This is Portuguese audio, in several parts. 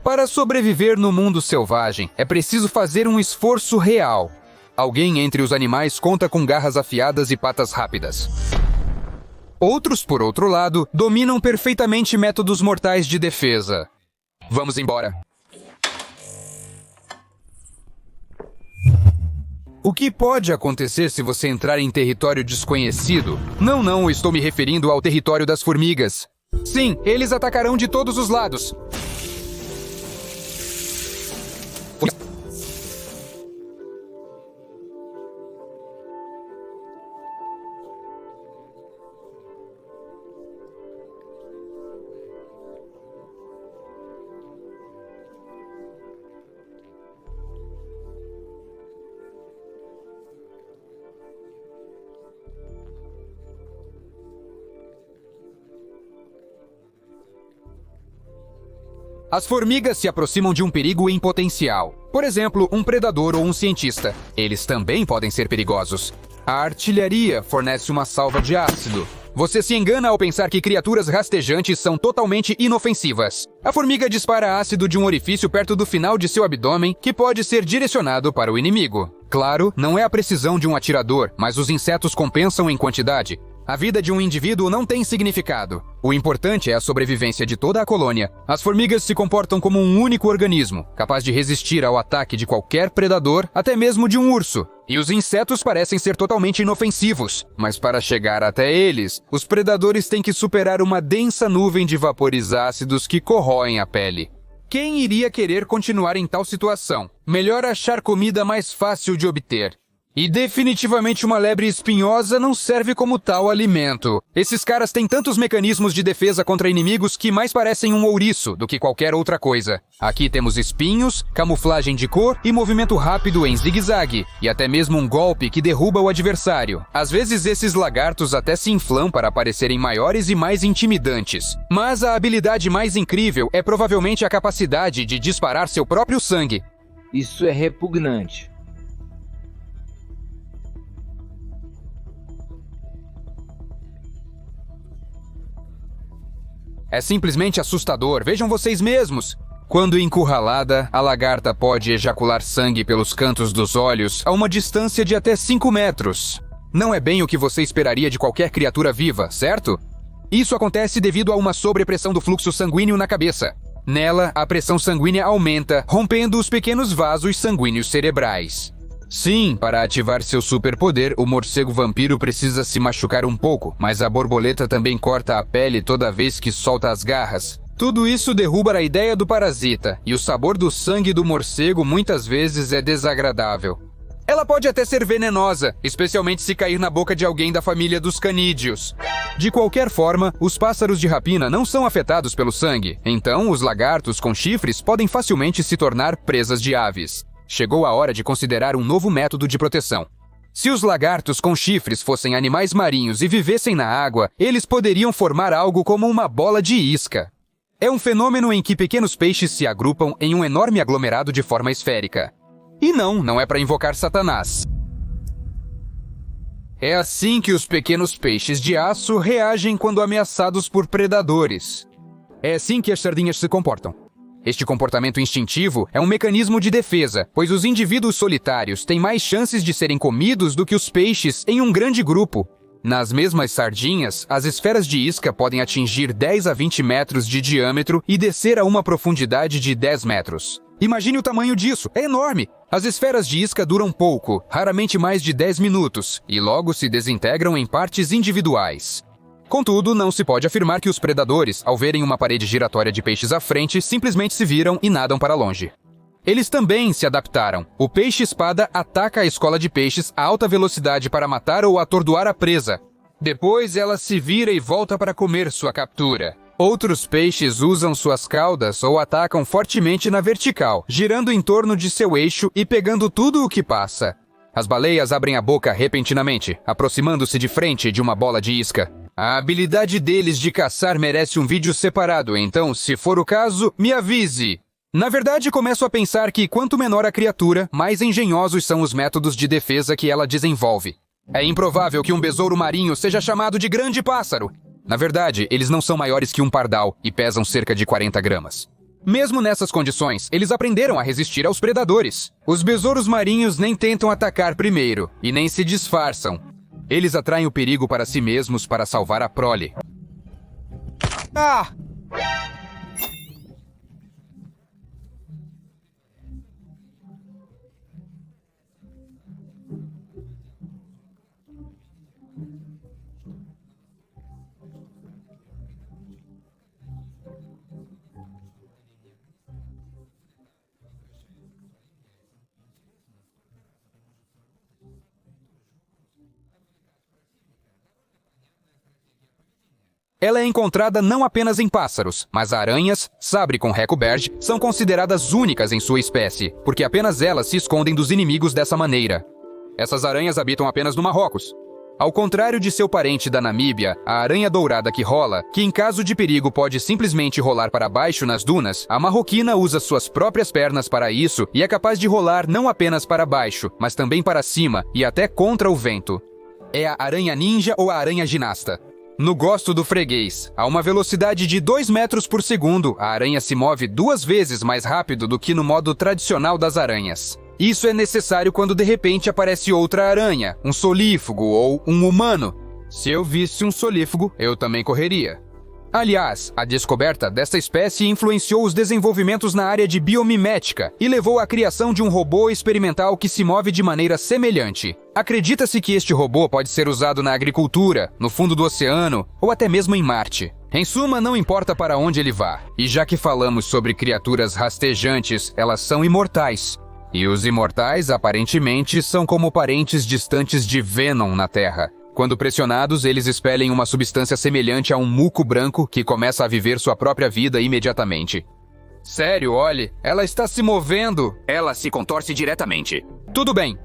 Para sobreviver no mundo selvagem, é preciso fazer um esforço real. Alguém entre os animais conta com garras afiadas e patas rápidas. Outros, por outro lado, dominam perfeitamente métodos mortais de defesa. Vamos embora. O que pode acontecer se você entrar em território desconhecido? Não, estou me referindo ao território das formigas. Sim, eles atacarão de todos os lados. As formigas se aproximam de um perigo em potencial. Por exemplo, um predador ou um cientista. Eles também podem ser perigosos. A artilharia fornece uma salva de ácido. Você se engana ao pensar que criaturas rastejantes são totalmente inofensivas. A formiga dispara ácido de um orifício perto do final de seu abdômen que pode ser direcionado para o inimigo. Claro, não é a precisão de um atirador, mas os insetos compensam em quantidade. A vida de um indivíduo não tem significado. O importante é a sobrevivência de toda a colônia. As formigas se comportam como um único organismo, capaz de resistir ao ataque de qualquer predador, até mesmo de um urso. E os insetos parecem ser totalmente inofensivos. Mas para chegar até eles, os predadores têm que superar uma densa nuvem de vapores ácidos que corroem a pele. Quem iria querer continuar em tal situação? Melhor achar comida mais fácil de obter. E definitivamente uma lebre espinhosa não serve como tal alimento. Esses caras têm tantos mecanismos de defesa contra inimigos que mais parecem um ouriço do que qualquer outra coisa. Aqui temos espinhos, camuflagem de cor e movimento rápido em zigue-zague. E até mesmo um golpe que derruba o adversário. Às vezes esses lagartos até se inflam para parecerem maiores e mais intimidantes. Mas a habilidade mais incrível é provavelmente a capacidade de disparar seu próprio sangue. Isso é repugnante. É simplesmente assustador, vejam vocês mesmos. Quando encurralada, a lagarta pode ejacular sangue pelos cantos dos olhos a uma distância de até 5 metros. Não é bem o que você esperaria de qualquer criatura viva, certo? Isso acontece devido a uma sobrepressão do fluxo sanguíneo na cabeça. Nela, a pressão sanguínea aumenta, rompendo os pequenos vasos sanguíneos cerebrais. Sim, para ativar seu superpoder, o morcego vampiro precisa se machucar um pouco, mas a borboleta também corta a pele toda vez que solta as garras. Tudo isso derruba a ideia do parasita, e o sabor do sangue do morcego muitas vezes é desagradável. Ela pode até ser venenosa, especialmente se cair na boca de alguém da família dos canídeos. De qualquer forma, os pássaros de rapina não são afetados pelo sangue, então os lagartos com chifres podem facilmente se tornar presas de aves. Chegou a hora de considerar um novo método de proteção. Se os lagartos com chifres fossem animais marinhos e vivessem na água, eles poderiam formar algo como uma bola de isca. É um fenômeno em que pequenos peixes se agrupam em um enorme aglomerado de forma esférica. E não é para invocar Satanás. É assim que os pequenos peixes de aço reagem quando ameaçados por predadores. É assim que as sardinhas se comportam. Este comportamento instintivo é um mecanismo de defesa, pois os indivíduos solitários têm mais chances de serem comidos do que os peixes em um grande grupo. Nas mesmas sardinhas, as esferas de isca podem atingir 10 a 20 metros de diâmetro e descer a uma profundidade de 10 metros. Imagine o tamanho disso, é enorme! As esferas de isca duram pouco, raramente mais de 10 minutos, e logo se desintegram em partes individuais. Contudo, não se pode afirmar que os predadores, ao verem uma parede giratória de peixes à frente, simplesmente se viram e nadam para longe. Eles também se adaptaram. O peixe-espada ataca a escola de peixes a alta velocidade para matar ou atordoar a presa. Depois ela se vira e volta para comer sua captura. Outros peixes usam suas caudas ou atacam fortemente na vertical, girando em torno de seu eixo e pegando tudo o que passa. As baleias abrem a boca repentinamente, aproximando-se de frente de uma bola de isca. A habilidade deles de caçar merece um vídeo separado, então, se for o caso, me avise. Na verdade, começo a pensar que quanto menor a criatura, mais engenhosos são os métodos de defesa que ela desenvolve. É improvável que um besouro marinho seja chamado de grande pássaro. Na verdade, eles não são maiores que um pardal e pesam cerca de 40 gramas. Mesmo nessas condições, eles aprenderam a resistir aos predadores. Os besouros marinhos nem tentam atacar primeiro, e nem se disfarçam. Eles atraem o perigo para si mesmos para salvar a prole. Ah! Ela é encontrada não apenas em pássaros, mas aranhas, sabre com Heckleberg, são consideradas únicas em sua espécie, porque apenas elas se escondem dos inimigos dessa maneira. Essas aranhas habitam apenas no Marrocos. Ao contrário de seu parente da Namíbia, a aranha dourada que rola, que em caso de perigo pode simplesmente rolar para baixo nas dunas, a marroquina usa suas próprias pernas para isso e é capaz de rolar não apenas para baixo, mas também para cima e até contra o vento. É a aranha ninja ou a aranha ginasta. No gosto do freguês, a uma velocidade de 2 metros por segundo, a aranha se move 2 vezes mais rápido do que no modo tradicional das aranhas. Isso é necessário quando de repente aparece outra aranha, um solífago ou um humano. Se eu visse um solífago, eu também correria. Aliás, a descoberta desta espécie influenciou os desenvolvimentos na área de biomimética e levou à criação de um robô experimental que se move de maneira semelhante. Acredita-se que este robô pode ser usado na agricultura, no fundo do oceano ou até mesmo em Marte. Em suma, não importa para onde ele vá. E já que falamos sobre criaturas rastejantes, elas são imortais. E os imortais, aparentemente, são como parentes distantes de Venom na Terra. Quando pressionados, eles expelem uma substância semelhante a um muco branco que começa a viver sua própria vida imediatamente. Sério, olhe, ela está se movendo. Ela se contorce diretamente. Tudo bem.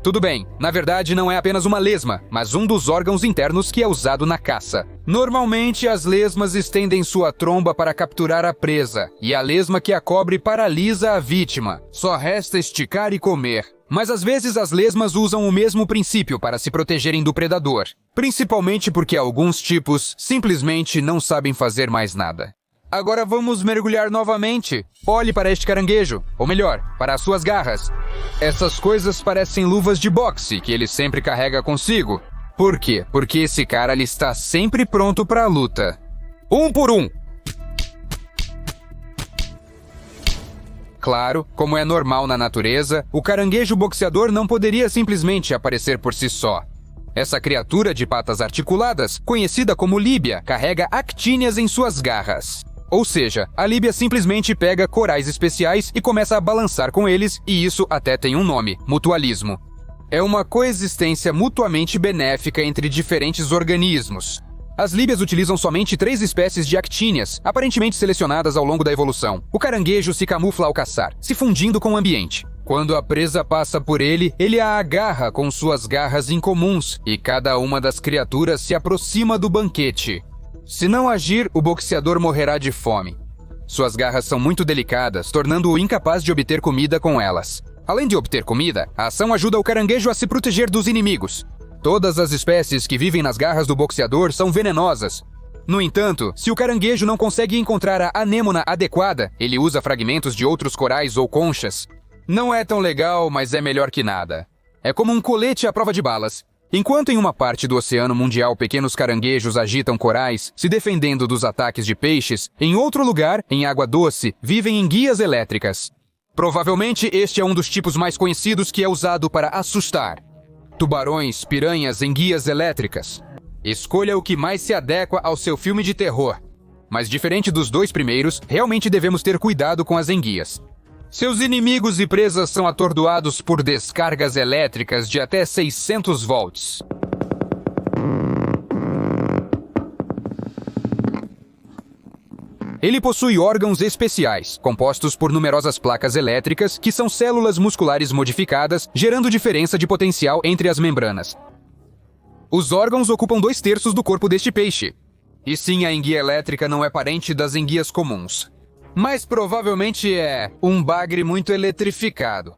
Na verdade, não é apenas uma lesma, mas um dos órgãos internos que é usado na caça. Normalmente, as lesmas estendem sua tromba para capturar a presa, e a lesma que a cobre paralisa a vítima. Só resta esticar e comer. Mas às vezes as lesmas usam o mesmo princípio para se protegerem do predador. Principalmente porque alguns tipos simplesmente não sabem fazer mais nada. Agora vamos mergulhar novamente. Olhe para este caranguejo, ou melhor, para as suas garras. Essas coisas parecem luvas de boxe que ele sempre carrega consigo. Por quê? Porque esse cara ele está sempre pronto para a luta. 1 por 1. Claro, como é normal na natureza, o caranguejo boxeador não poderia simplesmente aparecer por si só. Essa criatura de patas articuladas, conhecida como líbia, carrega actíneas em suas garras. Ou seja, a líbia simplesmente pega corais especiais e começa a balançar com eles, e isso até tem um nome: mutualismo. É uma coexistência mutuamente benéfica entre diferentes organismos. As líbias utilizam somente 3 espécies de actíneas, aparentemente selecionadas ao longo da evolução. O caranguejo se camufla ao caçar, se fundindo com o ambiente. Quando a presa passa por ele, ele a agarra com suas garras incomuns, e cada uma das criaturas se aproxima do banquete. Se não agir, o boxeador morrerá de fome. Suas garras são muito delicadas, tornando-o incapaz de obter comida com elas. Além de obter comida, a ação ajuda o caranguejo a se proteger dos inimigos. Todas as espécies que vivem nas garras do boxeador são venenosas. No entanto, se o caranguejo não consegue encontrar a anêmona adequada, ele usa fragmentos de outros corais ou conchas. Não é tão legal, mas é melhor que nada. É como um colete à prova de balas. Enquanto em uma parte do Oceano Mundial pequenos caranguejos agitam corais, se defendendo dos ataques de peixes, em outro lugar, em água doce, vivem em guias elétricas. Provavelmente este é um dos tipos mais conhecidos que é usado para assustar. Tubarões, piranhas em guias elétricas. Escolha o que mais se adequa ao seu filme de terror. Mas diferente dos 2 primeiros, realmente devemos ter cuidado com as enguias. Seus inimigos e presas são atordoados por descargas elétricas de até 600 volts. Ele possui órgãos especiais, compostos por numerosas placas elétricas, que são células musculares modificadas, gerando diferença de potencial entre as membranas. Os órgãos ocupam 2/3 do corpo deste peixe. E sim, a enguia elétrica não é parente das enguias comuns. Mas provavelmente é um bagre muito eletrificado.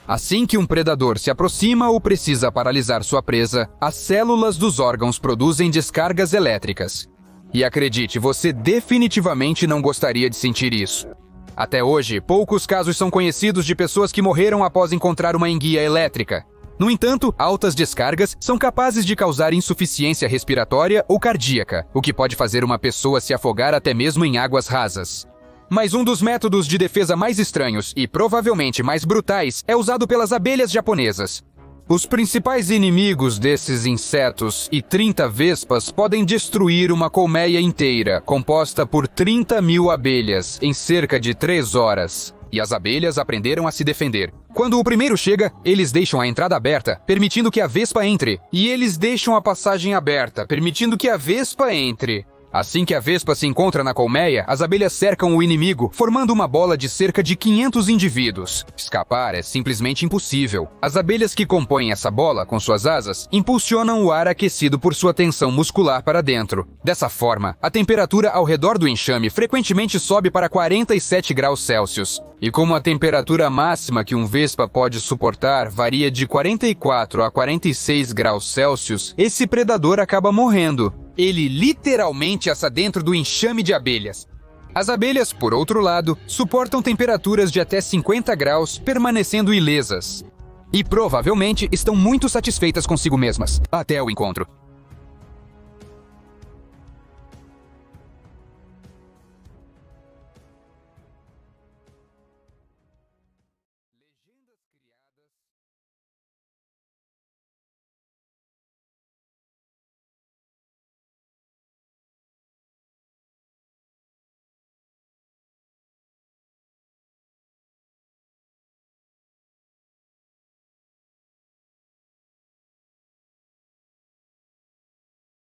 Assim que um predador se aproxima ou precisa paralisar sua presa, as células dos órgãos produzem descargas elétricas. E acredite, você definitivamente não gostaria de sentir isso. Até hoje, poucos casos são conhecidos de pessoas que morreram após encontrar uma enguia elétrica. No entanto, altas descargas são capazes de causar insuficiência respiratória ou cardíaca, o que pode fazer uma pessoa se afogar até mesmo em águas rasas. Mas um dos métodos de defesa mais estranhos e provavelmente mais brutais é usado pelas abelhas japonesas. Os principais inimigos desses insetos e 30 vespas podem destruir uma colmeia inteira, composta por 30.000 abelhas, em cerca de 3 horas. E as abelhas aprenderam a se defender. Quando o primeiro chega, eles deixam a entrada aberta, permitindo que a vespa entre. E eles deixam a passagem aberta, permitindo que a vespa entre. Assim que a vespa se encontra na colmeia, as abelhas cercam o inimigo, formando uma bola de cerca de 500 indivíduos. Escapar é simplesmente impossível. As abelhas que compõem essa bola, com suas asas, impulsionam o ar aquecido por sua tensão muscular para dentro. Dessa forma, a temperatura ao redor do enxame frequentemente sobe para 47 graus Celsius. E como a temperatura máxima que um vespa pode suportar varia de 44 a 46 graus Celsius, esse predador acaba morrendo. Ele literalmente assa dentro do enxame de abelhas. As abelhas, por outro lado, suportam temperaturas de até 50 graus, permanecendo ilesas. E provavelmente estão muito satisfeitas consigo mesmas. Até o encontro.